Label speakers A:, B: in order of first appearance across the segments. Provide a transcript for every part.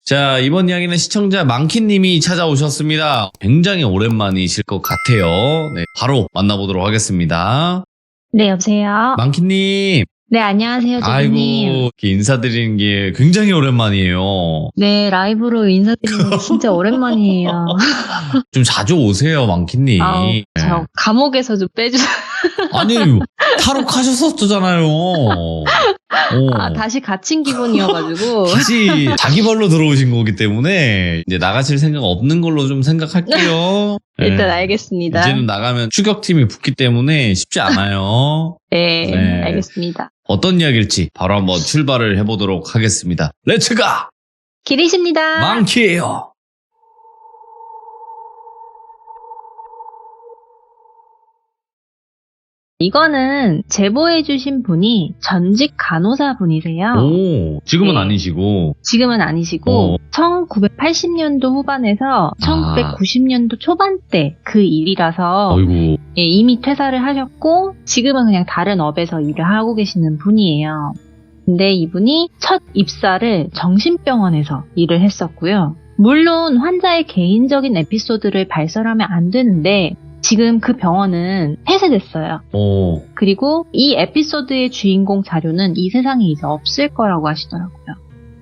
A: 자, 이번 이야기는 시청자 망키님이 찾아오셨습니다. 굉장히 오랜만이실 것 같아요. 네, 바로 만나보도록 하겠습니다.
B: 네, 여보세요?
A: 망키님.
B: 네, 안녕하세요, 조교님.
A: 아이고, 이렇게 인사드리는 게 굉장히 오랜만이에요.
B: 네, 라이브로 인사드리는 게 진짜 오랜만이에요.
A: 좀 자주 오세요, 망키님.
B: 저 감옥에서 좀 빼주세요.
A: 아니, 탈옥하셨었잖아요.
B: 다시 갇힌 기분이어가지고.
A: 다시 자기 발로 들어오신 거기 때문에 이제 나가실 생각 없는 걸로 좀 생각할게요.
B: 일단 알겠습니다.
A: 이제는 나가면 추격팀이 붙기 때문에 쉽지 않아요.
B: 네, 알겠습니다.
A: 어떤 이야기일지 바로 한번 출발을 해보도록 하겠습니다. 렛츠가!
B: 기리십니다.
A: 망키예요.
B: 이거는 제보해주신 분이 전직 간호사 분이세요.
A: 오, 지금은
B: 네.
A: 아니시고.
B: 지금은 아니시고 1980년도 후반에서 1990년도 초반대 그 일이라서
A: 어이구.
B: 이미 퇴사를 하셨고 지금은 그냥 다른 업에서 일을 하고 계시는 분이에요. 근데 이분이 첫 입사를 정신병원에서 일을 했었고요. 물론 환자의 개인적인 에피소드를 발설하면 안 되는데 지금 그 병원은 폐쇄됐어요. 그리고 이 에피소드의 주인공 자료는 이 세상에 이제 없을 거라고 하시더라고요.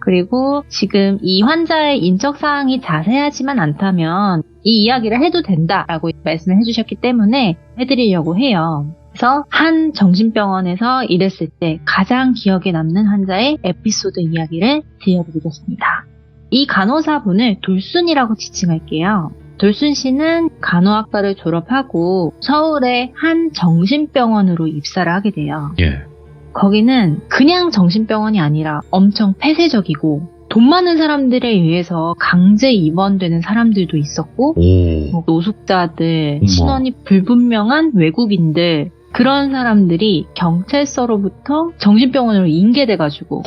B: 그리고 지금 이 환자의 인적사항이 자세하지만 않다면 이 이야기를 해도 된다라고 말씀을 해주셨기 때문에 해드리려고 해요. 그래서 한 정신병원에서 일했을 때 가장 기억에 남는 환자의 에피소드 이야기를 들려드리겠습니다. 이 간호사분을 돌순이라고 지칭할게요. 돌순 씨는 간호학과를 졸업하고 서울의 한 정신병원으로 입사를 하게 돼요.
A: 예.
B: 거기는 그냥 정신병원이 아니라 엄청 폐쇄적이고 돈 많은 사람들에 의해서 강제 입원되는 사람들도 있었고 노숙자들, 신원이 불분명한 외국인들 그런 사람들이 경찰서로부터 정신병원으로 인계돼가지고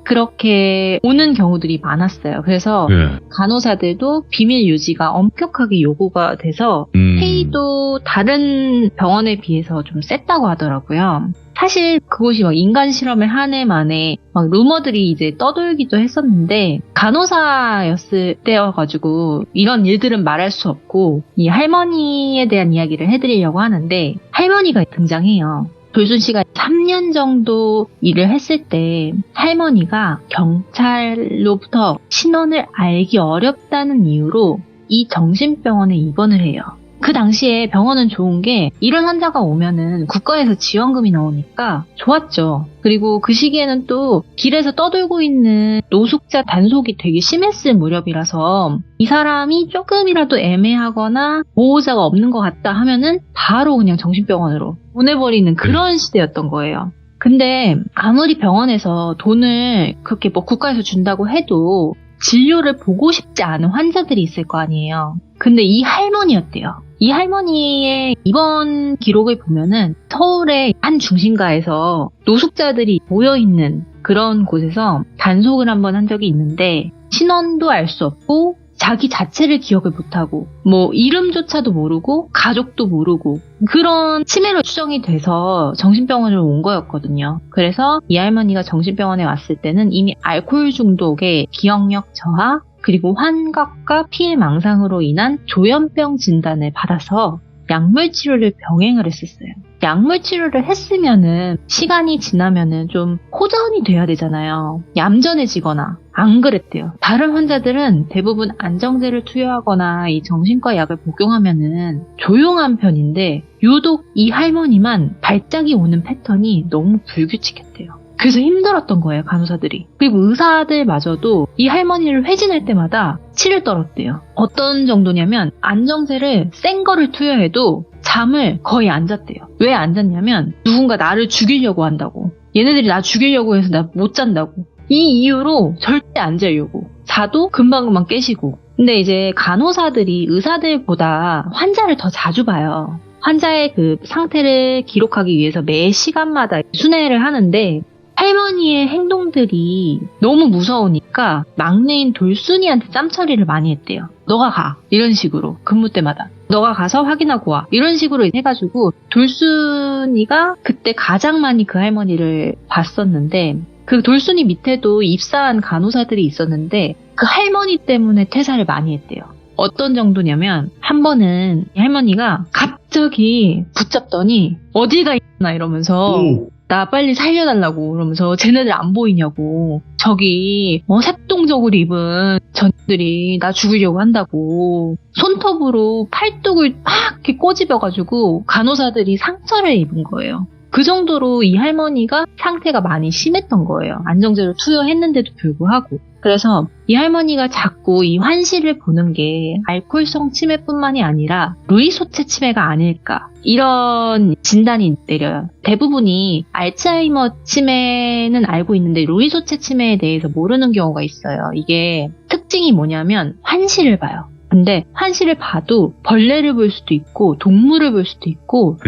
B: 그렇게 오는 경우들이 많았어요. 그래서 간호사들도 비밀 유지가 엄격하게 요구가 돼서 페이도 다른 병원에 비해서 좀 셌다고 하더라고요. 사실 그곳이 막 인간 실험의 한 해 만에 막 루머들이 이제 떠돌기도 했었는데 간호사였을 때여가지고 이런 일들은 말할 수 없고 이 할머니에 대한 이야기를 해드리려고 하는데 할머니가 등장해요. 돌순 씨가 3년 정도 일을 했을 때 할머니가 경찰로부터 신원을 알기 어렵다는 이유로 이 정신병원에 입원을 해요. 그 당시에 병원은 좋은 게 이런 환자가 오면은 국가에서 지원금이 나오니까 좋았죠. 그리고 그 시기에는 또 길에서 떠돌고 있는 노숙자 단속이 되게 심했을 무렵이라서 이 사람이 조금이라도 애매하거나 보호자가 없는 것 같다 하면은 바로 그냥 정신병원으로 보내버리는 그런 시대였던 거예요. 근데 아무리 병원에서 돈을 그렇게 뭐 국가에서 준다고 해도 진료를 보고 싶지 않은 환자들이 있을 거 아니에요. 근데 이 할머니였대요. 이 할머니의 입원 기록을 보면은 서울의 한 중심가에서 노숙자들이 모여있는 그런 곳에서 단속을 한번 한 적이 있는데 신원도 알 수 없고 자기 자체를 기억을 못하고 뭐 이름조차도 모르고 가족도 모르고 그런 치매로 추정이 돼서 정신병원으로 온 거였거든요. 그래서 이 할머니가 정신병원에 왔을 때는 이미 알코올 중독에 기억력 저하 그리고 환각과 피해망상으로 인한 조현병 진단을 받아서 약물 치료를 병행을 했었어요. 약물 치료를 했으면은 시간이 지나면은 좀 호전이 돼야 되잖아요. 얌전해지거나 안 그랬대요. 다른 환자들은 대부분 안정제를 투여하거나 이 정신과 약을 복용하면은 조용한 편인데 유독 이 할머니만 발작이 오는 패턴이 너무 불규칙했대요. 그래서 힘들었던 거예요, 간호사들이. 그리고 의사들마저도 이 할머니를 회진할 때마다 치를 떨었대요. 어떤 정도냐면 안정제를 센 거를 투여해도 잠을 거의 안 잤대요. 왜 안 잤냐면 누군가 나를 죽이려고 한다고. 얘네들이 나 죽이려고 해서 나 못 잔다고. 이 이유로 절대 안 자려고. 자도 금방금방 깨시고. 근데 이제 간호사들이 의사들보다 환자를 더 자주 봐요. 환자의 그 상태를 기록하기 위해서 매 시간마다 순회를 하는데 할머니의 행동들이 너무 무서우니까 막내인 돌순이한테 짬처리를 많이 했대요. 너가 가. 이런 식으로 근무 때마다. 너가 가서 확인하고 와. 이런 식으로 해가지고 돌순이가 그때 가장 많이 그 할머니를 봤었는데 그 돌순이 밑에도 입사한 간호사들이 있었는데 그 할머니 때문에 퇴사를 많이 했대요. 어떤 정도냐면 한 번은 이 할머니가 갑자기 붙잡더니 어디 가 있나 이러면서 나 빨리 살려달라고 그러면서 쟤네들 안 보이냐고 저기 색동적으로 입은 전들이 나 죽이려고 한다고 손톱으로 팔뚝을 막 이렇게 꼬집어가지고 간호사들이 상처를 입은 거예요. 그 정도로 이 할머니가 상태가 많이 심했던 거예요. 안정제를 투여했는데도 불구하고. 그래서 이 할머니가 자꾸 이 환시를 보는 게 알코올성 치매뿐만이 아니라 루이소체 치매가 아닐까 이런 진단이 내려요. 대부분이 알츠하이머 치매는 알고 있는데 루이소체 치매에 대해서 모르는 경우가 있어요. 이게 특징이 뭐냐면 환시를 봐요. 근데 환시를 봐도 벌레를 볼 수도 있고 동물을 볼 수도 있고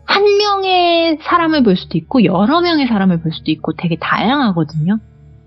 B: 한 명의 사람을 볼 수도 있고 여러 명의 사람을 볼 수도 있고 되게 다양하거든요.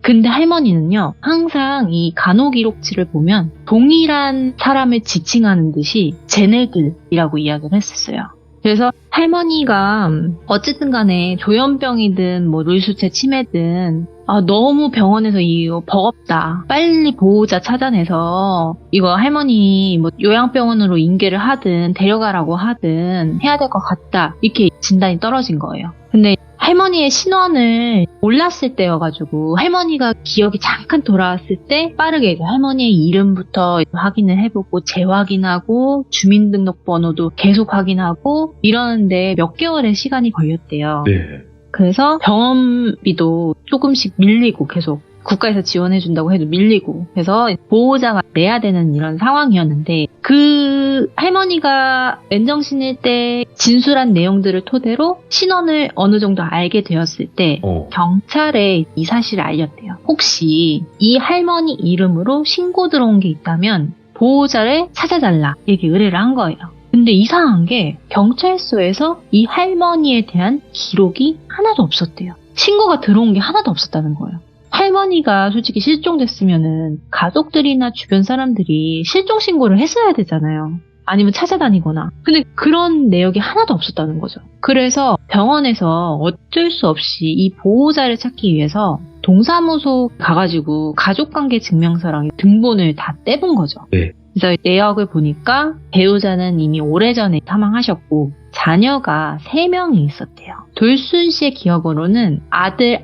B: 근데 할머니는요, 항상 이 간호 기록지를 보면 동일한 사람을 지칭하는 듯이 쟤네들이라고 이야기를 했었어요. 그래서 할머니가 어쨌든 간에 조현병이든 뭐 루이소체 치매든 너무 병원에서 이거 버겁다. 빨리 보호자 찾아내서 이거 할머니 뭐 요양병원으로 인계를 하든 데려가라고 하든 해야 될 것 같다. 이렇게 진단이 떨어진 거예요. 근데 할머니의 신원을 몰랐을 때여가지고 할머니가 기억이 잠깐 돌아왔을 때 빠르게 할머니의 이름부터 확인을 해보고 재확인하고 주민등록번호도 계속 확인하고 이러는데 몇 개월의 시간이 걸렸대요.
A: 네.
B: 그래서 병원비도 조금씩 밀리고 계속 국가에서 지원해준다고 해도 밀리고 그래서 보호자가 내야 되는 이런 상황이었는데 그 할머니가 맨정신일 때 진술한 내용들을 토대로 신원을 어느 정도 알게 되었을 때 경찰에 이 사실을 알렸대요. 혹시 이 할머니 이름으로 신고 들어온 게 있다면 보호자를 찾아달라 이렇게 의뢰를 한 거예요. 근데 이상한 게 경찰서에서 이 할머니에 대한 기록이 하나도 없었대요. 신고가 들어온 게 하나도 없었다는 거예요. 할머니가 솔직히 실종됐으면은 가족들이나 주변 사람들이 실종 신고를 했어야 되잖아요. 아니면 찾아다니거나. 근데 그런 내역이 하나도 없었다는 거죠. 그래서 병원에서 어쩔 수 없이 이 보호자를 찾기 위해서 동사무소 가가지고 가족관계 증명서랑 등본을 다 떼본 거죠.
A: 네.
B: 그래서 내역을 보니까 배우자는 이미 오래전에 사망하셨고 자녀가 3명이 있었대요. 돌순 씨의 기억으로는 아들,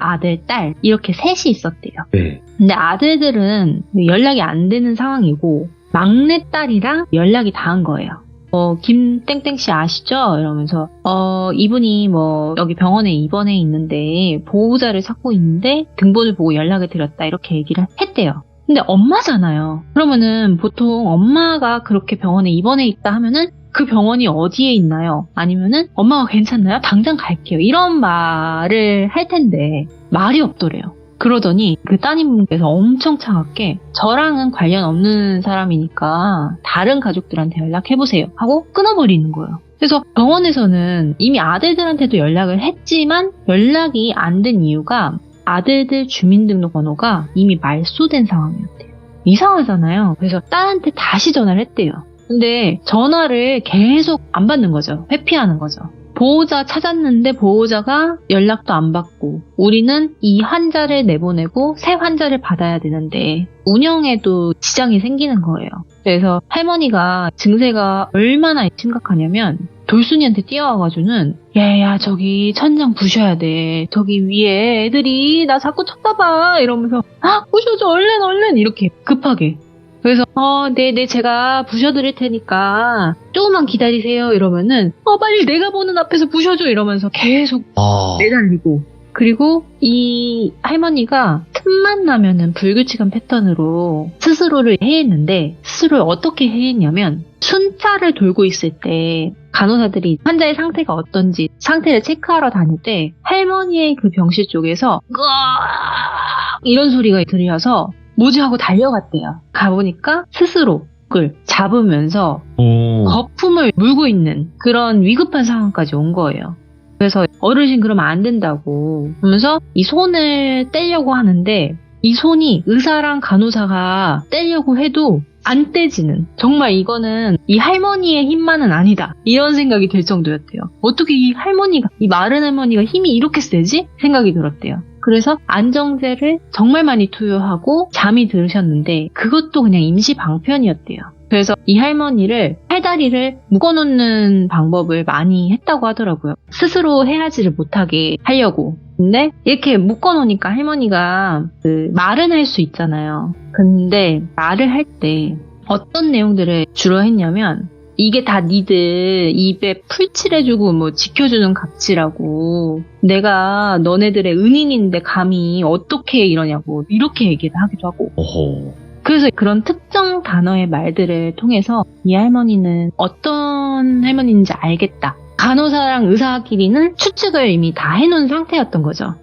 B: 딸 이렇게 셋이 있었대요.
A: 네.
B: 근데 아들들은 연락이 안 되는 상황이고 막내딸이랑 연락이 닿은 거예요. 김땡땡 씨 아시죠? 이러면서 이분이 여기 병원에 입원해 있는데 보호자를 찾고 있는데 등본을 보고 연락을 드렸다 이렇게 얘기를 했대요. 근데 엄마잖아요. 그러면은 보통 엄마가 그렇게 병원에 입원해 있다 하면은 그 병원이 어디에 있나요? 아니면은 엄마가 괜찮나요? 당장 갈게요. 이런 말을 할 텐데 말이 없더래요. 그러더니 그 따님분께서 엄청 차갑게 저랑은 관련 없는 사람이니까 다른 가족들한테 연락해보세요 하고 끊어버리는 거예요. 그래서 병원에서는 이미 아들들한테도 연락을 했지만 연락이 안 된 이유가 아들들 주민등록번호가 이미 말소된 상황이었대요. 이상하잖아요. 그래서 딸한테 다시 전화를 했대요. 근데 전화를 계속 안 받는 거죠. 회피하는 거죠. 보호자 찾았는데 보호자가 연락도 안 받고 우리는 이 환자를 내보내고 새 환자를 받아야 되는데 운영에도 지장이 생기는 거예요. 그래서 할머니가 증세가 얼마나 심각하냐면 돌순이한테 뛰어와가지고는 야 저기 천장 부셔야 돼. 저기 위에 애들이 나 자꾸 쳐다봐 이러면서 부셔줘 얼른 이렇게 급하게. 그래서 네 제가 부셔드릴 테니까 조금만 기다리세요 이러면은 빨리 내가 보는 앞에서 부셔줘 이러면서 계속 매달리고 그리고 이 할머니가 틈만 나면은 불규칙한 패턴으로 스스로를 해했는데 스스로를 어떻게 해했냐면 순찰을 돌고 있을 때 간호사들이 환자의 상태가 어떤지 상태를 체크하러 다닐 때 할머니의 그 병실 쪽에서 으악 이런 소리가 들려서 뭐지 하고 달려갔대요. 가보니까 스스로를 잡으면서 거품을 물고 있는 그런 위급한 상황까지 온 거예요. 그래서 어르신 그러면 안 된다고 하면서 이 손을 떼려고 하는데 이 손이 의사랑 간호사가 떼려고 해도 안 떼지는 정말 이거는 이 할머니의 힘만은 아니다 이런 생각이 들 정도였대요. 어떻게 이 마른 할머니가 힘이 이렇게 세지? 생각이 들었대요. 그래서 안정제를 정말 많이 투여하고 잠이 들으셨는데 그것도 그냥 임시 방편이었대요. 그래서 이 할머니를 팔다리를 묶어놓는 방법을 많이 했다고 하더라고요. 스스로 헤어지를 못하게 하려고. 근데 이렇게 묶어놓으니까 할머니가 말은 할 수 있잖아요. 근데 말을 할 때 어떤 내용들을 주로 했냐면 이게 다 니들 입에 풀칠해주고 뭐 지켜주는 값이라고 내가 너네들의 은인인데 감히 어떻게 이러냐고 이렇게 얘기를 하기도 하고
A: 오호.
B: 그래서 그런 특정 단어의 말들을 통해서 이 할머니는 어떤 할머니인지 알겠다. 간호사랑 의사끼리는 추측을 이미 다 해놓은 상태였던 거죠.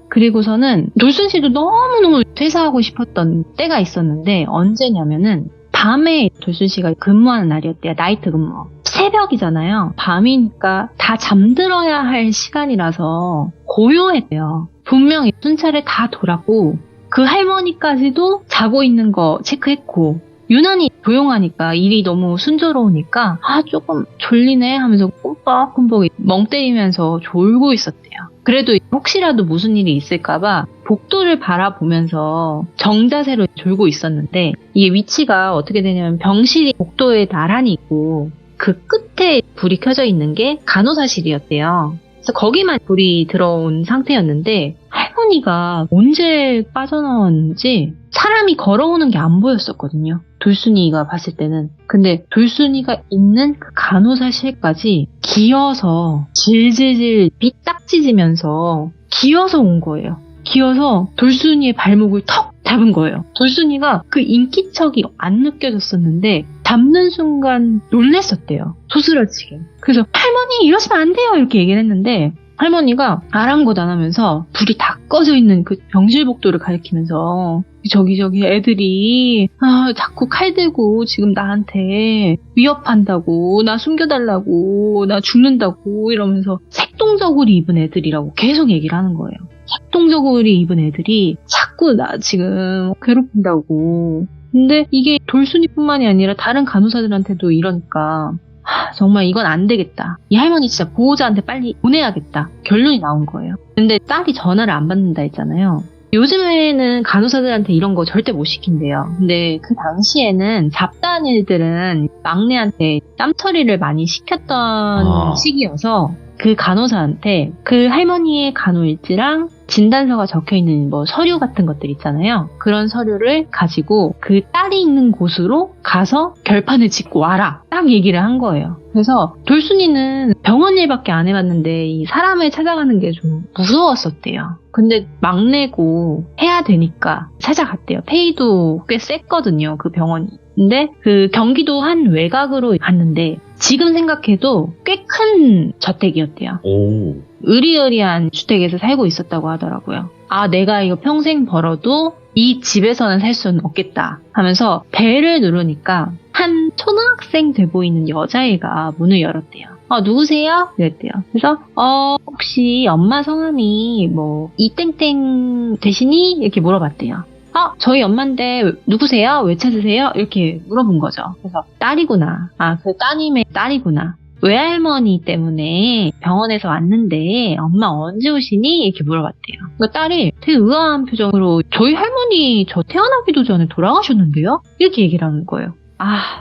B: 그리고서는 돌순 씨도 너무너무 퇴사하고 싶었던 때가 있었는데 언제냐면은 밤에 돌순 씨가 근무하는 날이었대요. 나이트 근무. 새벽이잖아요. 밤이니까 다 잠들어야 할 시간이라서 고요했대요. 분명히 순찰을 다 돌았고 그 할머니까지도 자고 있는 거 체크했고 유난히 조용하니까 일이 너무 순조로우니까 조금 졸리네 하면서 꿈뻑꿈뻑 멍 때리면서 졸고 있었대요. 그래도 혹시라도 무슨 일이 있을까봐 복도를 바라보면서 정자세로 졸고 있었는데 이게 위치가 어떻게 되냐면 병실이 복도에 나란히 있고 그 끝에 불이 켜져 있는 게 간호사실이었대요. 그래서 거기만 불이 들어온 상태였는데 할머니가 언제 빠져나왔는지 사람이 걸어오는 게 안 보였었거든요. 돌순이가 봤을 때는. 근데 돌순이가 있는 그 간호사실까지 기어서 질질질 삐딱 찢으면서 기어서 온 거예요. 기어서 돌순이의 발목을 턱 잡은 거예요. 돌순이가 그 인기척이 안 느껴졌었는데 잡는 순간 놀랬었대요. 소스라치게. 그래서 할머니 이러시면 안 돼요 이렇게 얘기를 했는데 할머니가 아랑곳 안 하면서 불이 다 꺼져 있는 그 병실 복도를 가리키면서 저기 애들이 자꾸 칼 들고 지금 나한테 위협한다고 나 숨겨달라고 나 죽는다고 이러면서 색동저고리 입은 애들이라고 계속 얘기를 하는 거예요. 색동저고리 입은 애들이 자꾸 나 지금 괴롭힌다고. 근데 이게 돌순이뿐만이 아니라 다른 간호사들한테도 이러니까 정말 이건 안 되겠다. 이 할머니 진짜 보호자한테 빨리 보내야겠다. 결론이 나온 거예요. 근데 딸이 전화를 안 받는다 했잖아요. 요즘에는 간호사들한테 이런 거 절대 못 시킨대요. 근데 그 당시에는 잡다한 일들은 막내한테 땀처리를 많이 시켰던 시기여서 그 간호사한테 그 할머니의 간호일지랑 진단서가 적혀있는 뭐 서류 같은 것들 있잖아요. 그런 서류를 가지고 그 딸이 있는 곳으로 가서 결판을 짓고 와라. 딱 얘기를 한 거예요. 그래서 돌순이는 병원 일밖에 안 해봤는데 이 사람을 찾아가는 게 좀 무서웠었대요. 근데 막내고 해야 되니까 찾아갔대요. 페이도 꽤 셌거든요. 그 병원이. 근데 그 경기도 한 외곽으로 갔는데 지금 생각해도 꽤 큰 저택이었대요.
A: 오.
B: 으리으리한 주택에서 살고 있었다고 하더라고요. 내가 이거 평생 벌어도 이 집에서는 살 수는 없겠다 하면서 벨을 누르니까 한 초등학생 돼 보이는 여자애가 문을 열었대요. 누구세요? 이랬대요. 그래서 혹시 엄마 성함이 뭐 이땡땡 되시니? 이렇게 물어봤대요. 저희 엄마인데 누구세요? 왜 찾으세요? 이렇게 물어본 거죠. 그래서 딸이구나. 그 따님의 딸이구나. 외할머니 때문에 병원에서 왔는데 엄마 언제 오시니? 이렇게 물어봤대요. 그 딸이 되게 의아한 표정으로 저희 할머니 저 태어나기도 전에 돌아가셨는데요? 이렇게 얘기를 하는 거예요.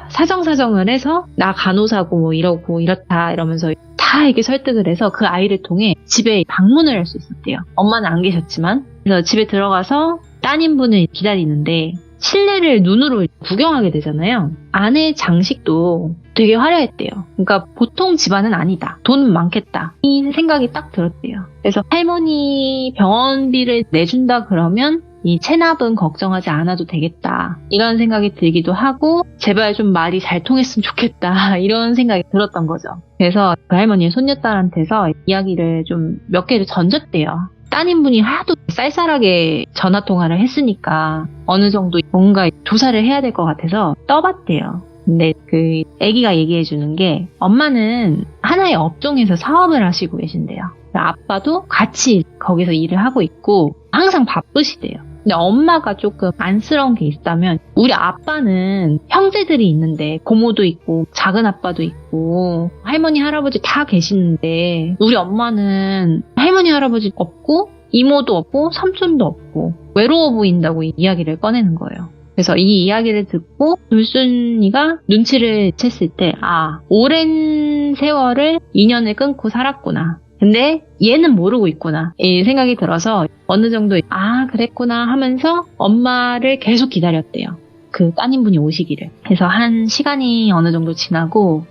B: 사정사정을 해서 나 간호사고 뭐 이러고 이렇다 이러면서 다 이렇게 설득을 해서 그 아이를 통해 집에 방문을 할 수 있었대요. 엄마는 안 계셨지만. 그래서 집에 들어가서 따님분을 기다리는데 실내를 눈으로 구경하게 되잖아요. 안에 장식도 되게 화려했대요. 그러니까 보통 집안은 아니다. 돈 많겠다. 이 생각이 딱 들었대요. 그래서 할머니 병원비를 내준다 그러면 이 체납은 걱정하지 않아도 되겠다. 이런 생각이 들기도 하고 제발 좀 말이 잘 통했으면 좋겠다. 이런 생각이 들었던 거죠. 그래서 그 할머니의 손녀딸한테서 이야기를 좀 몇 개를 던졌대요. 따님분이 하도 쌀쌀하게 전화통화를 했으니까 어느 정도 뭔가 조사를 해야 될 것 같아서 떠봤대요. 근데 그 아기가 얘기해주는 게 엄마는 하나의 업종에서 사업을 하시고 계신대요. 아빠도 같이 거기서 일을 하고 있고 항상 바쁘시대요. 근데 엄마가 조금 안쓰러운 게 있다면 우리 아빠는 형제들이 있는데 고모도 있고 작은 아빠도 있고 할머니 할아버지 다 계시는데 우리 엄마는 할머니 할아버지 없고 이모도 없고 삼촌도 없고 외로워 보인다고 이 이야기를 꺼내는 거예요. 그래서 이 이야기를 듣고 돌순이가 눈치를 챘을 때 오랜 세월을 인연을 끊고 살았구나. 근데 얘는 모르고 있구나. 이 생각이 들어서 어느 정도 그랬구나 하면서 엄마를 계속 기다렸대요. 그 따님분이 오시기를. 그래서 한 시간이 어느 정도 지나고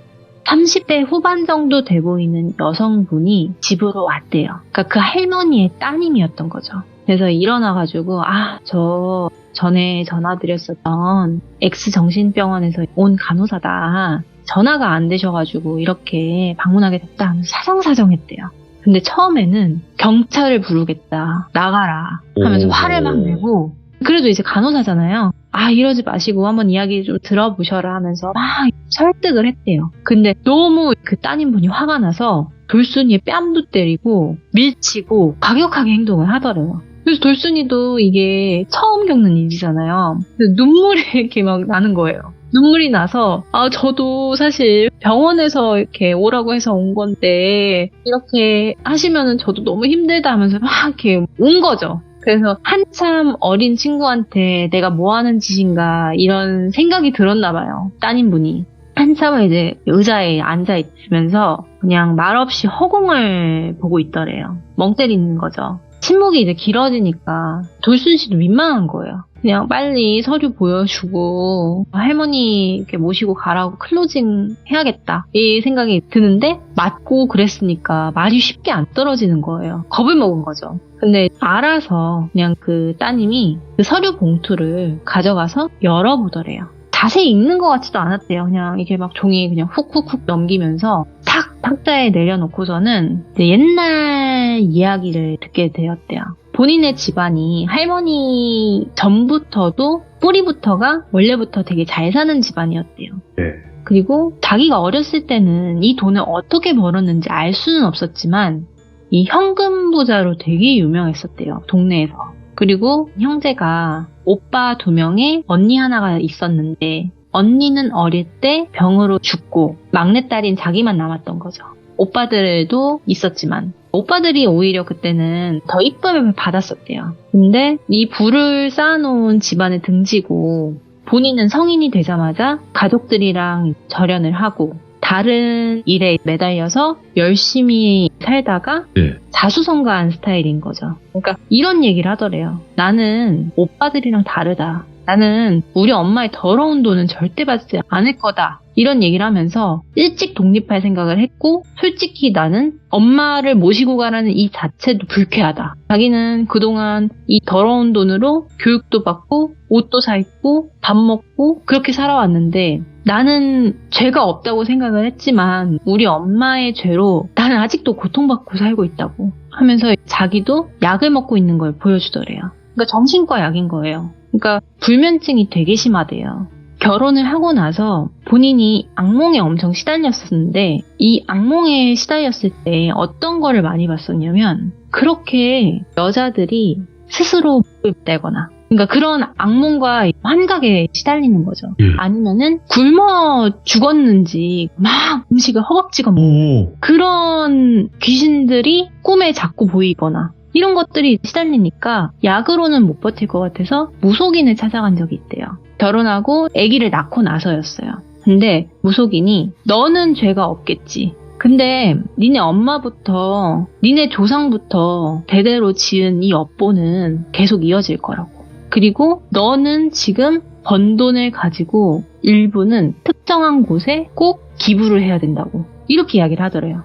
B: 30대 후반 정도 돼 보이는 여성분이 집으로 왔대요. 그러니까 그 할머니의 따님이었던 거죠. 그래서 일어나가지고 저 전에 전화드렸었던 X정신병원에서 온 간호사다. 전화가 안 되셔가지고 이렇게 방문하게 됐다 하면서 사정사정했대요. 근데 처음에는 경찰을 부르겠다. 나가라. 하면서 화를 막 내고 그래도 이제 간호사잖아요. 이러지 마시고 한번 이야기 좀 들어보셔라 하면서 막 설득을 했대요. 근데 너무 그 따님분이 화가 나서 돌순이의 뺨도 때리고 밀치고 과격하게 행동을 하더래요. 그래서 돌순이도 이게 처음 겪는 일이잖아요. 눈물이 이렇게 막 나는 거예요. 눈물이 나서 저도 사실 병원에서 이렇게 오라고 해서 온 건데 이렇게 하시면은 저도 너무 힘들다 하면서 막 이렇게 운 거죠. 그래서 한참 어린 친구한테 내가 뭐 하는 짓인가 이런 생각이 들었나 봐요. 따님분이. 한참을 이제 의자에 앉아 있으면서 그냥 말없이 허공을 보고 있더래요. 멍 때리는 거죠. 침묵이 이제 길어지니까 돌순 씨도 민망한 거예요. 그냥 빨리 서류 보여주고 할머니 이렇게 모시고 가라고 클로징 해야겠다 이 생각이 드는데 맞고 그랬으니까 말이 쉽게 안 떨어지는 거예요. 겁을 먹은 거죠. 근데 알아서 그냥 그 따님이 그 서류 봉투를 가져가서 열어보더래요. 자세히 읽는 것 같지도 않았대요. 그냥 이게 막 종이 그냥 훅훅훅 넘기면서 탁 탁자에 내려놓고서는 옛날 이야기를 듣게 되었대요. 본인의 집안이 할머니 전부터도 뿌리부터가 원래부터 되게 잘 사는 집안이었대요.
A: 네.
B: 그리고 자기가 어렸을 때는 이 돈을 어떻게 벌었는지 알 수는 없었지만 이 현금 부자로 되게 유명했었대요. 동네에서. 그리고 형제가 오빠 2명에 언니 하나가 있었는데 언니는 어릴 때 병으로 죽고 막내딸인 자기만 남았던 거죠. 오빠들도 있었지만 오빠들이 오히려 그때는 더 이쁨을 받았었대요. 근데 이 부를 쌓아놓은 집안에 등지고 본인은 성인이 되자마자 가족들이랑 절연을 하고 다른 일에 매달려서 열심히 살다가 자수성가한 스타일인 거죠. 그러니까 이런 얘기를 하더래요. 나는 오빠들이랑 다르다. 나는 우리 엄마의 더러운 돈은 절대 받지 않을 거다. 이런 얘기를 하면서 일찍 독립할 생각을 했고 솔직히 나는 엄마를 모시고 가라는 이 자체도 불쾌하다. 자기는 그동안 이 더러운 돈으로 교육도 받고 옷도 사 입고 밥 먹고 그렇게 살아왔는데 나는 죄가 없다고 생각을 했지만 우리 엄마의 죄로 나는 아직도 고통받고 살고 있다고 하면서 자기도 약을 먹고 있는 걸 보여주더래요. 그러니까 정신과 약인 거예요. 그러니까 불면증이 되게 심하대요. 결혼을 하고 나서 본인이 악몽에 엄청 시달렸었는데 이 악몽에 시달렸을 때 어떤 거를 많이 봤었냐면 그렇게 여자들이 스스로 목을 떼거나 그러니까 그런 악몽과 환각에 시달리는 거죠. 아니면은 굶어 죽었는지 막 음식을 허겁지겁 먹는 그런 귀신들이 꿈에 자꾸 보이거나 이런 것들이 시달리니까 약으로는 못 버틸 것 같아서 무속인을 찾아간 적이 있대요. 결혼하고 아기를 낳고 나서였어요. 근데 무속인이 너는 죄가 없겠지. 근데 니네 엄마부터 니네 조상부터 대대로 지은 이 업보는 계속 이어질 거라고. 그리고 너는 지금 번 돈을 가지고 일부는 특정한 곳에 꼭 기부를 해야 된다고. 이렇게 이야기를 하더래요.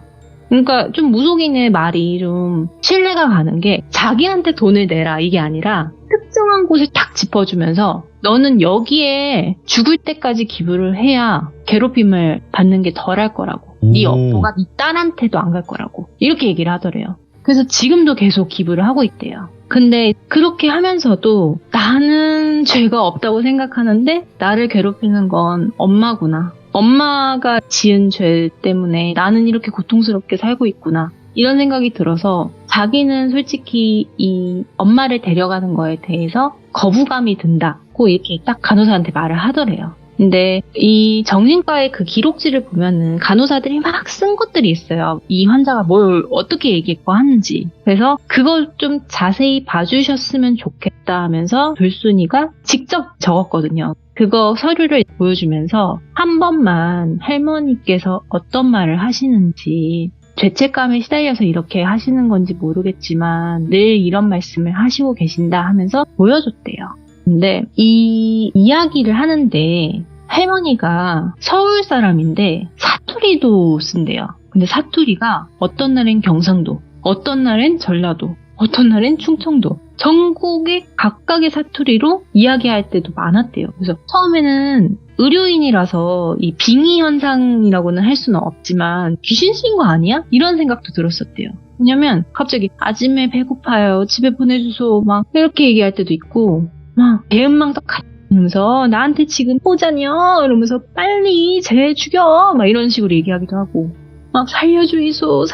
B: 그러니까 좀 무속인의 말이 좀 신뢰가 가는 게 자기한테 돈을 내라 이게 아니라 특정한 곳을 탁 짚어주면서 너는 여기에 죽을 때까지 기부를 해야 괴롭힘을 받는 게 덜할 거라고. 네 업보가 네 딸한테도 안 갈 거라고. 이렇게 얘기를 하더래요. 그래서 지금도 계속 기부를 하고 있대요. 근데 그렇게 하면서도 나는 죄가 없다고 생각하는데 나를 괴롭히는 건 엄마구나. 엄마가 지은 죄 때문에 나는 이렇게 고통스럽게 살고 있구나. 이런 생각이 들어서 자기는 솔직히 이 엄마를 데려가는 거에 대해서 거부감이 든다고 이렇게 딱 간호사한테 말을 하더래요. 근데 이 정신과의 그 기록지를 보면은 간호사들이 막 쓴 것들이 있어요. 이 환자가 뭘 어떻게 얘기했고 하는지. 그래서 그걸 좀 자세히 봐주셨으면 좋겠다 하면서 돌순이가 직접 적었거든요. 그거 서류를 보여주면서 한 번만 할머니께서 어떤 말을 하시는지, 죄책감에 시달려서 이렇게 하시는 건지 모르겠지만 늘 이런 말씀을 하시고 계신다 하면서 보여줬대요. 근데 이 이야기를 하는데 할머니가 서울 사람인데 사투리도 쓴대요. 근데 사투리가 어떤 날엔 경상도, 어떤 날엔 전라도, 어떤 날엔 충청도, 전국의 각각의 사투리로 이야기할 때도 많았대요. 그래서 처음에는 의료인이라서 이 빙의 현상이라고는 할 수는 없지만 귀신 쓰인 거 아니야? 이런 생각도 들었었대요. 왜냐면 갑자기 아침에 배고파요, 집에 보내주소, 막 이렇게 얘기할 때도 있고, 막 배은망덕 하면서 나한테 지금 오자녀 이러면서 빨리 쟤 죽여 막 이런 식으로 얘기하기도 하고, 막 살려주이소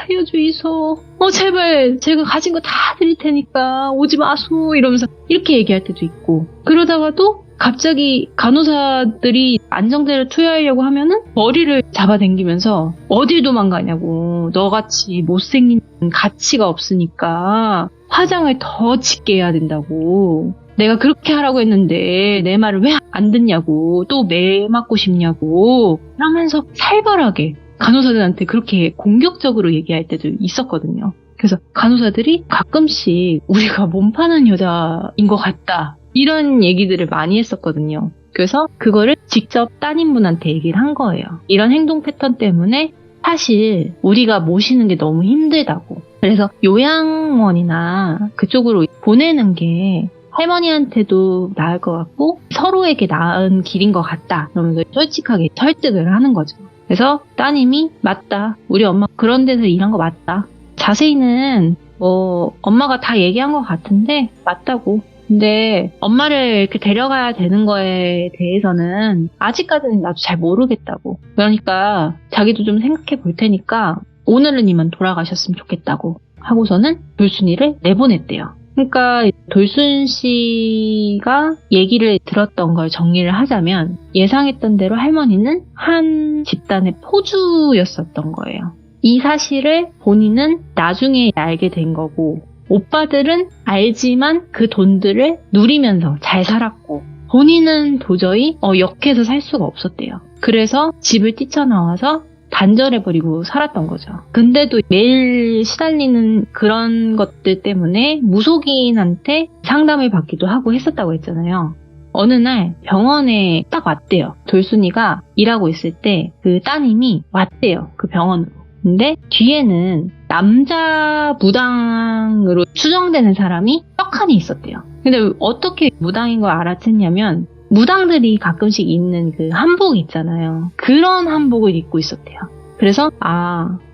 B: 제발 제가 가진 거 다 드릴 테니까 오지 마소 이러면서 이렇게 얘기할 때도 있고, 그러다가도 갑자기 간호사들이 안정제를 투여하려고 하면은 머리를 잡아당기면서 어딜 도망가냐고, 너같이 못생긴 가치가 없으니까 화장을 더 짙게 해야 된다고, 내가 그렇게 하라고 했는데 내 말을 왜 안 듣냐고, 또 매 맞고 싶냐고 하면서 살벌하게 간호사들한테 그렇게 공격적으로 얘기할 때도 있었거든요. 그래서 간호사들이 가끔씩 우리가 몸 파는 여자인 것 같다 이런 얘기들을 많이 했었거든요. 그래서 그거를 직접 따님분한테 얘기를 한 거예요. 이런 행동 패턴 때문에 사실 우리가 모시는 게 너무 힘들다고. 그래서 요양원이나 그쪽으로 보내는 게 할머니한테도 나을 것 같고 서로에게 나은 길인 것 같다. 그러면서 솔직하게 설득을 하는 거죠. 그래서 따님이 맞다, 우리 엄마 그런 데서 일한 거 맞다, 자세히는 뭐 엄마가 다 얘기한 것 같은데 맞다고, 근데 엄마를 이렇게 데려가야 되는 거에 대해서는 아직까지는 나도 잘 모르겠다고, 그러니까 자기도 좀 생각해 볼 테니까 오늘은 이만 돌아가셨으면 좋겠다고 하고서는 돌순이를 내보냈대요. 그러니까 돌순 씨가 얘기를 들었던 걸 정리를 하자면 예상했던 대로 할머니는 한 집단의 포주였었던 거예요. 이 사실을 본인은 나중에 알게 된 거고, 오빠들은 알지만 그 돈들을 누리면서 잘 살았고 본인은 도저히 역해서 살 수가 없었대요. 그래서 집을 뛰쳐나와서 단절해버리고 살았던 거죠. 근데도 매일 시달리는 그런 것들 때문에 무속인한테 상담을 받기도 하고 했었다고 했잖아요. 어느 날 병원에 딱 왔대요. 돌순이가 일하고 있을 때 그 따님이 왔대요. 그 병원으로. 근데 뒤에는 남자 무당으로 추정되는 사람이 떡하니 있었대요. 근데 어떻게 무당인 걸 알아챘냐면 무당들이 가끔씩 입는 그 한복 있잖아요. 그런 한복을 입고 있었대요. 그래서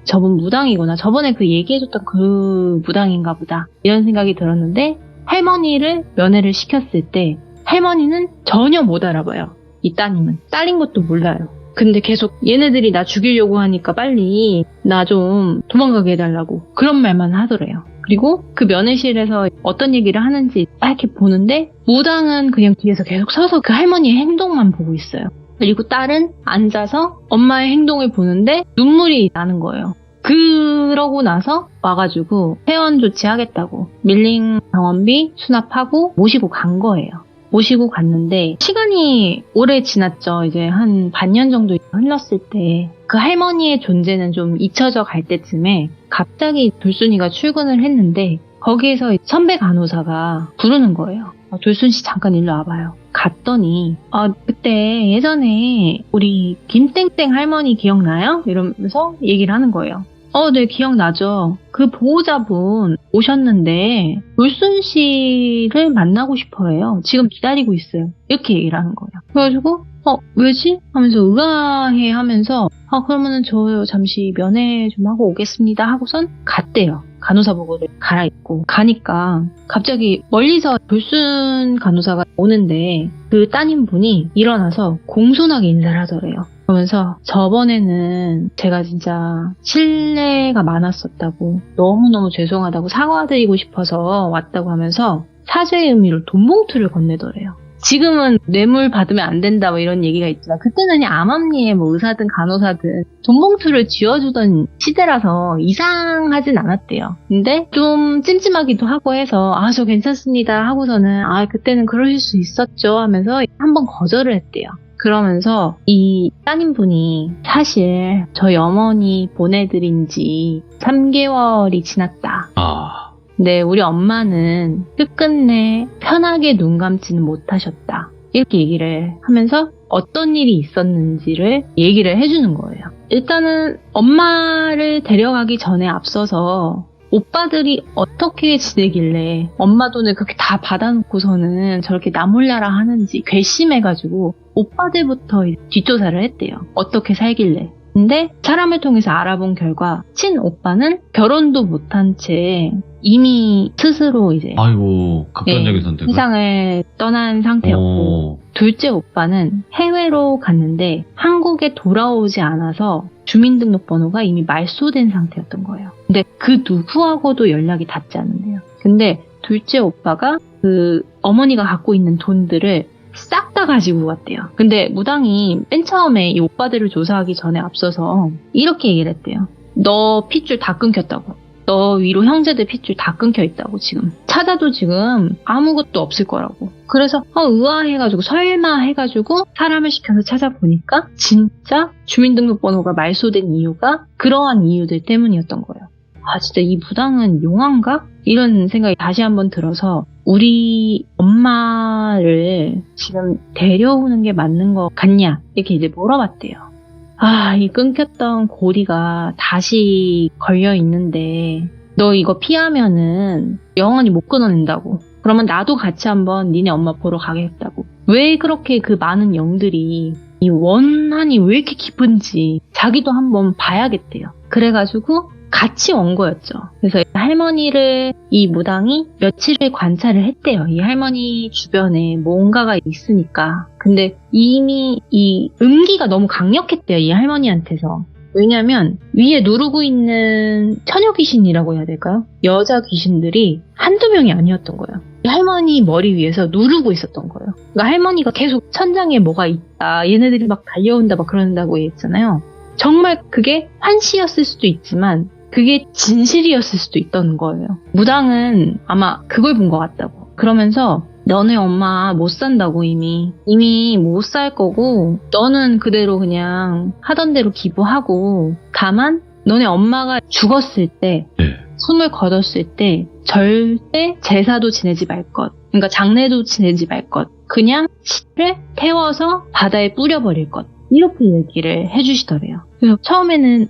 B: 저분 무당이구나, 저번에 그 얘기해줬던 그 무당인가 보다 이런 생각이 들었는데, 할머니를 면회를 시켰을 때 할머니는 전혀 못 알아봐요. 이 따님은 딸인 것도 몰라요. 근데 계속 얘네들이 나 죽이려고 하니까 빨리 나 좀 도망가게 해달라고 그런 말만 하더래요. 그리고 그 면회실에서 어떤 얘기를 하는지 이렇게 보는데 무당은 그냥 뒤에서 계속 서서 그 할머니의 행동만 보고 있어요. 그리고 딸은 앉아서 엄마의 행동을 보는데 눈물이 나는 거예요. 그러고 나서 와가지고 퇴원 조치하겠다고 밀린 병원비 수납하고 모시고 간 거예요. 모시고 갔는데 시간이 오래 지났죠. 이제 한 반년 정도 흘렀을 때 그 할머니의 존재는 좀 잊혀져 갈 때쯤에 갑자기 돌순이가 출근을 했는데 거기에서 선배 간호사가 부르는 거예요. 돌순 씨 잠깐 일로 와봐요. 갔더니 그때 예전에 우리 김땡땡 할머니 기억나요? 이러면서 얘기를 하는 거예요. 네, 기억나죠. 그 보호자분 오셨는데 돌순 씨를 만나고 싶어 해요. 지금 기다리고 있어요. 이렇게 얘기를 하는 거예요. 그래가지고 왜지? 하면서 의아해 하면서 그러면은 저 잠시 면회 좀 하고 오겠습니다 하고선 갔대요. 간호사복을 갈아입고 가니까 갑자기 멀리서 돌순 간호사가 오는데 그 따님분이 일어나서 공손하게 인사를 하더래요. 그러면서 저번에는 제가 진짜 실례가 많았었다고, 너무너무 죄송하다고 사과드리고 싶어서 왔다고 하면서 사죄의 의미로 돈 봉투를 건네더래요. 지금은 뇌물 받으면 안 된다 뭐 이런 얘기가 있지만 그때는 그냥 암암리에 뭐 의사든 간호사든 돈 봉투를 쥐어주던 시대라서 이상하진 않았대요. 근데 좀 찜찜하기도 하고 해서 저 괜찮습니다 하고서는 그때는 그러실 수 있었죠 하면서 한번 거절을 했대요. 그러면서 이 따님분이 사실 저희 어머니 보내드린 지 3개월이 지났다. 근데 우리 엄마는 끝끝내 편하게 눈 감지는 못하셨다. 이렇게 얘기를 하면서 어떤 일이 있었는지를 얘기를 해주는 거예요. 일단은 엄마를 데려가기 전에 앞서서 오빠들이 어떻게 지내길래 엄마 돈을 그렇게 다 받아놓고서는 저렇게 나몰라라 하는지 괘씸해가지고 오빠들부터 뒷조사를 했대요. 어떻게 살길래. 근데 사람을 통해서 알아본 결과 친오빠는 결혼도 못한 채 이미 스스로 이제
A: 아이고 극단적인 선택을
B: 세상을 떠난 상태였고 둘째 오빠는 해외로 갔는데 한국에 돌아오지 않아서 주민등록번호가 이미 말소된 상태였던 거예요. 근데 그 누구하고도 연락이 닿지 않는데요. 근데 둘째 오빠가 그 어머니가 갖고 있는 돈들을 싹 다 가지고 갔대요. 근데 무당이 맨 처음에 이 오빠들을 조사하기 전에 앞서서 이렇게 얘기를 했대요. 너 핏줄 다 끊겼다고. 너 위로 형제들 핏줄 다 끊겨 있다고 지금. 찾아도 지금 아무것도 없을 거라고. 그래서 의아해가지고 설마 해가지고 사람을 시켜서 찾아보니까 진짜 주민등록번호가 말소된 이유가 그러한 이유들 때문이었던 거예요. 진짜 이 무당은 용한가? 이런 생각이 다시 한번 들어서 우리 엄마를 지금 데려오는 게 맞는 것 같냐? 이렇게 이제 물어봤대요. 이 끊겼던 고리가 다시 걸려 있는데 너 이거 피하면은 영원히 못 끊어낸다고. 그러면 나도 같이 한번 니네 엄마 보러 가겠다고. 왜 그렇게 그 많은 영들이 이 원한이 왜 이렇게 깊은지 자기도 한번 봐야겠대요. 그래가지고 같이 온 거였죠. 그래서 할머니를 이 무당이 며칠을 관찰을 했대요. 이 할머니 주변에 뭔가가 있으니까. 근데 이미 이 음기가 너무 강력했대요. 이 할머니한테서. 왜냐면 위에 누르고 있는 처녀 귀신이라고 해야 될까요? 여자 귀신들이 한두 명이 아니었던 거예요. 이 할머니 머리 위에서 누르고 있었던 거예요. 그러니까 할머니가 계속 천장에 뭐가 있다. 얘네들이 막 달려온다 막 그런다고 했잖아요. 정말 그게 환시였을 수도 있지만 그게 진실이었을 수도 있던 거예요. 무당은 아마 그걸 본 것 같다고. 그러면서 너네 엄마 못 산다고 이미 못 살 거고 너는 그대로 그냥 하던 대로 기부하고 다만 너네 엄마가 죽었을 때 숨을 거뒀을 때 절대 제사도 지내지 말 것. 그러니까 장례도 지내지 말 것. 그냥 시를 태워서 바다에 뿌려버릴 것. 이렇게 얘기를 해주시더래요. 그래서 처음에는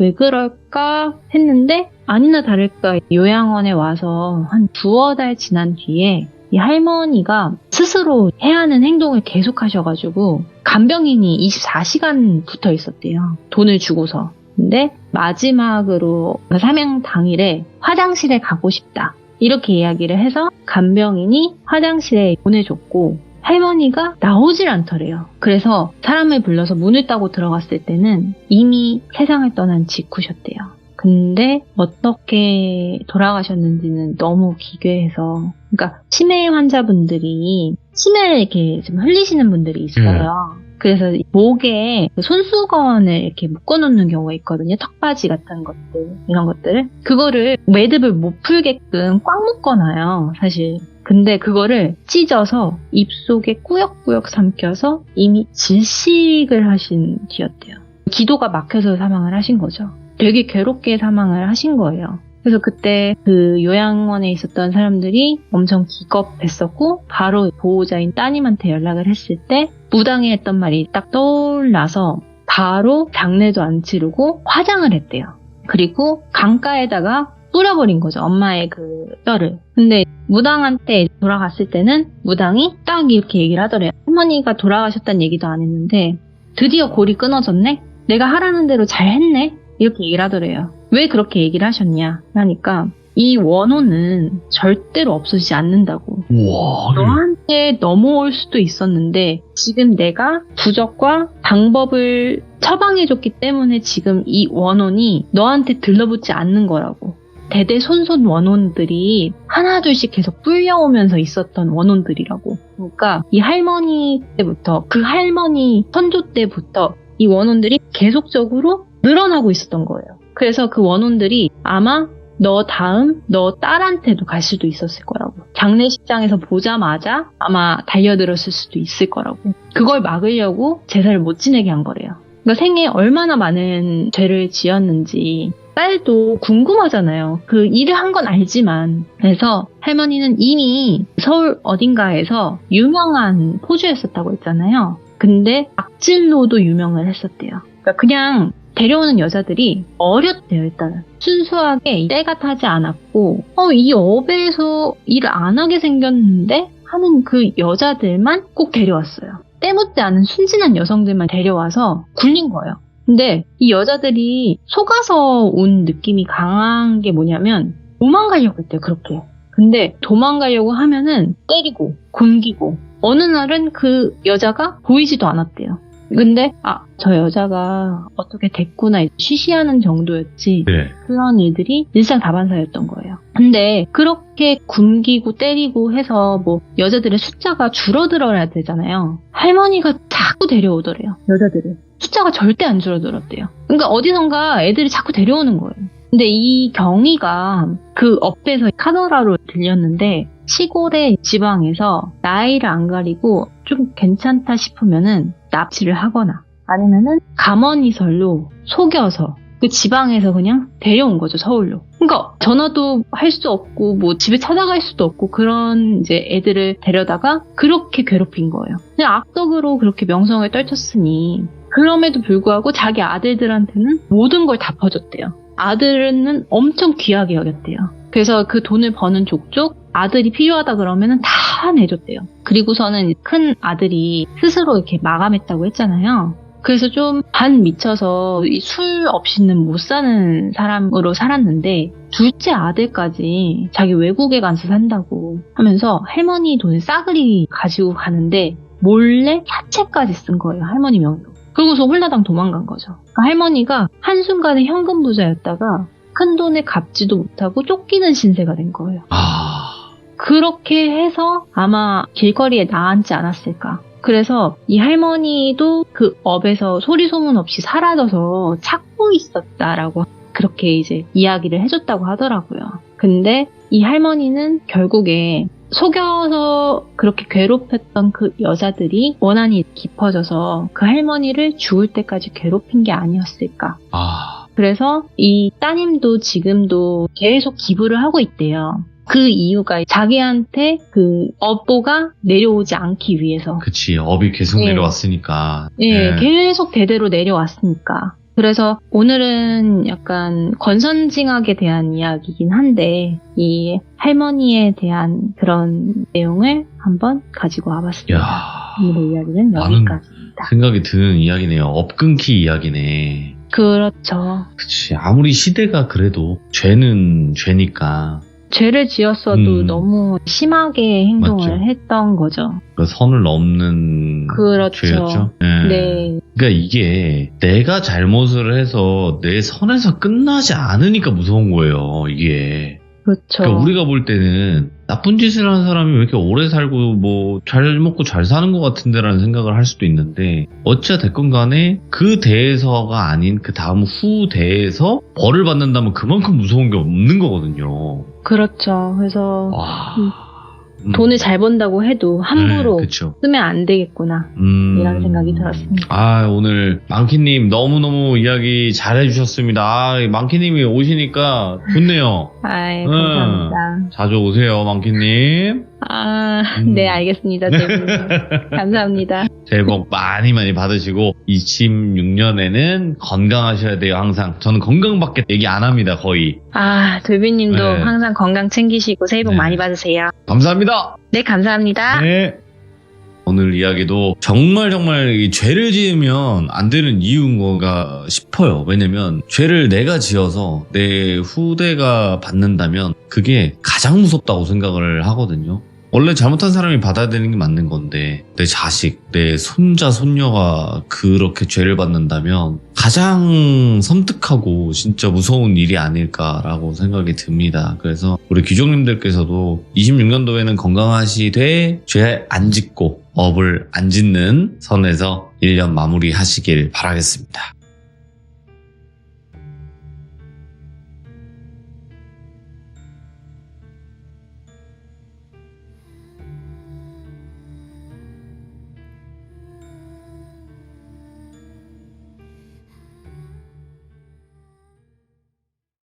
B: 왜 그럴까 했는데 아니나 다를까 요양원에 와서 한 2-달 지난 뒤에 이 할머니가 스스로 해야 하는 행동을 계속 하셔가지고 간병인이 24시간 붙어 있었대요. 돈을 주고서. 근데 마지막으로 사명 당일에 화장실에 가고 싶다. 이렇게 이야기를 해서 간병인이 화장실에 보내줬고 할머니가 나오질 않더래요. 그래서 사람을 불러서 문을 따고 들어갔을 때는 이미 세상을 떠난 직후셨대요. 근데 어떻게 돌아가셨는지는 너무 기괴해서 그러니까 치매 환자분들이 치매를 이렇게 좀 흘리시는 분들이 있어요. 그래서 목에 손수건을 이렇게 묶어놓는 경우가 있거든요. 턱받이 같은 것들 이런 것들을 그거를 매듭을 못 풀게끔 꽉 묶어놔요. 사실. 근데 그거를 찢어서 입속에 꾸역꾸역 삼켜서 이미 질식을 하신 뒤였대요. 기도가 막혀서 사망을 하신 거죠. 되게 괴롭게 사망을 하신 거예요. 그래서 그때 그 요양원에 있었던 사람들이 엄청 기겁했었고 바로 보호자인 따님한테 연락을 했을 때 무당이 했던 말이 딱 떠올라서 바로 장례도 안 치르고 화장을 했대요. 그리고 강가에다가 뿌려버린 거죠. 엄마의 그 뼈를. 근데 무당한테 돌아갔을 때는 무당이 딱 이렇게 얘기를 하더래요. 할머니가 돌아가셨다는 얘기도 안 했는데 드디어 골이 끊어졌네? 내가 하라는 대로 잘 했네? 이렇게 얘기를 하더래요. 왜 그렇게 얘기를 하셨냐 하니까 이 원혼은 절대로 없어지지 않는다고.
A: 우와.
B: 너한테 넘어올 수도 있었는데 지금 내가 부적과 방법을 처방해줬기 때문에 지금 이 원혼이 너한테 들러붙지 않는 거라고. 대대손손 원혼들이 하나둘씩 계속 불려오면서 있었던 원혼들이라고. 그러니까 이 할머니 때부터, 그 할머니 선조 때부터 이 원혼들이 계속적으로 늘어나고 있었던 거예요. 그래서 그 원혼들이 아마 너 다음 너 딸한테도 갈 수도 있었을 거라고. 장례식장에서 보자마자 아마 달려들었을 수도 있을 거라고. 그걸 막으려고 제사를 못 지내게 한 거래요. 그러니까 생에 얼마나 많은 죄를 지었는지 딸도 궁금하잖아요. 그 일을 한 건 알지만. 그래서 할머니는 이미 서울 어딘가에서 유명한 포주였었다고 했잖아요. 근데 악질로도 유명을 했었대요. 그러니까 그냥 데려오는 여자들이 어렸대요, 일단은. 순수하게 때가 타지 않았고, 이 업에서 일을 안 하게 생겼는데? 하는 그 여자들만 꼭 데려왔어요. 때묻지 않은 순진한 여성들만 데려와서 굴린 거예요. 근데 이 여자들이 속아서 온 느낌이 강한 게 뭐냐면 도망가려고 했대요, 그렇게. 근데 도망가려고 하면은 때리고 굶기고 어느 날은 그 여자가 보이지도 않았대요. 근데 저 여자가 어떻게 됐구나 쉬쉬하는 정도였지.
A: 네.
B: 그런 일들이 일상다반사였던 거예요. 근데 그렇게 굶기고 때리고 해서 뭐 여자들의 숫자가 줄어들어야 되잖아요. 할머니가 자꾸 데려오더래요. 여자들을. 숫자가 절대 안 줄어들었대요. 그러니까 어디선가 애들이 자꾸 데려오는 거예요. 근데 이 경위가 그 업에서 카더라로 들렸는데 시골의 지방에서 나이를 안 가리고 좀 괜찮다 싶으면은 납치를 하거나 아니면은 가머니설로 속여서 그 지방에서 그냥 데려온 거죠, 서울로. 그러니까 전화도 할 수 없고 뭐 집에 찾아갈 수도 없고 그런 이제 애들을 데려다가 그렇게 괴롭힌 거예요. 그냥 악덕으로 그렇게 명성을 떨쳤으니 그럼에도 불구하고 자기 아들들한테는 모든 걸 다 퍼줬대요. 아들은 엄청 귀하게 여겼대요. 그래서 그 돈을 버는 족족 아들이 필요하다 그러면은 다 내줬대요. 그리고서는 큰 아들이 스스로 이렇게 마감했다고 했잖아요. 그래서 좀 반 미쳐서 술 없이는 못 사는 사람으로 살았는데 둘째 아들까지 자기 외국에 가서 산다고 하면서 할머니 돈을 싸그리 가지고 가는데 몰래 사채까지 쓴 거예요. 할머니 명의로. 그러고서 홀라당 도망간 거죠. 그러니까 할머니가 한순간에 현금 부자였다가 큰 돈을 갚지도 못하고 쫓기는 신세가 된 거예요. 그렇게 해서 아마 길거리에 나앉지 않았을까. 그래서 이 할머니도 그 업에서 소리 소문 없이 사라져서 찾고 있었다라고 그렇게 이제 이야기를 해줬다고 하더라고요. 근데 이 할머니는 결국에 속여서 그렇게 괴롭혔던 그 여자들이 원한이 깊어져서 그 할머니를 죽을 때까지 괴롭힌 게 아니었을까. 그래서 이 따님도 지금도 계속 기부를 하고 있대요. 그 이유가 자기한테 그 업보가 내려오지 않기 위해서.
A: 그치, 업이 계속 내려왔으니까.
B: 네, 계속 대대로 내려왔으니까. 그래서 오늘은 약간 권선징악에 대한 이야기긴 한데 이 할머니에 대한 그런 내용을 한번 가지고 와봤습니다. 오늘의 이야기는 여기까지입니다.
A: 생각이 드는 이야기네요. 업 끊기 이야기네.
B: 그렇죠.
A: 그치, 아무리 시대가 그래도 죄는 죄니까.
B: 죄를 지었어도 너무 심하게 행동을
A: 맞죠.
B: 했던 거죠.
A: 그 선을 넘는
B: 그렇죠.
A: 죄였죠.
B: 네.
A: 그러니까 이게 내가 잘못을 해서 내 선에서 끝나지 않으니까 무서운 거예요. 이게.
B: 그렇죠.
A: 그러니까 우리가 볼 때는 나쁜 짓을 하는 사람이 왜 이렇게 오래 살고 뭐 잘 먹고 잘 사는 것 같은데라는 생각을 할 수도 있는데 어찌 됐건 간에 그 대에서가 아닌 그 다음 후 대에서 벌을 받는다면 그만큼 무서운 게 없는 거거든요.
B: 그렇죠. 그래서 돈을 잘 번다고 해도 함부로 쓰면 안 되겠구나 이런 생각이 들었습니다.
A: 오늘 망키님 너무너무 이야기 잘해주셨습니다. 망키님이 오시니까 좋네요.
B: 감사합니다.
A: 자주 오세요, 망키님.
B: 네, 알겠습니다. 감사합니다.
A: 새해 복 많이 받으시고 26년에는 건강하셔야 돼요. 항상 저는 건강밖에 얘기 안 합니다. 거의.
B: 돌비님도 항상 건강 챙기시고 새해 복 많이 받으세요.
A: 감사합니다.
B: 네, 감사합니다.
A: 네. 오늘 이야기도 정말 이 죄를 지으면 안 되는 이유인 건가 싶어요. 왜냐면 죄를 내가 지어서 내 후대가 받는다면 그게 가장 무섭다고 생각을 하거든요. 원래 잘못한 사람이 받아야 되는 게 맞는 건데 내 자식, 내 손자, 손녀가 그렇게 죄를 받는다면 가장 섬뜩하고 진짜 무서운 일이 아닐까라고 생각이 듭니다. 그래서 우리 귀족님들께서도 26년도에는 건강하시되 죄 안 짓고 업을 안 짓는 선에서 1년 마무리하시길 바라겠습니다.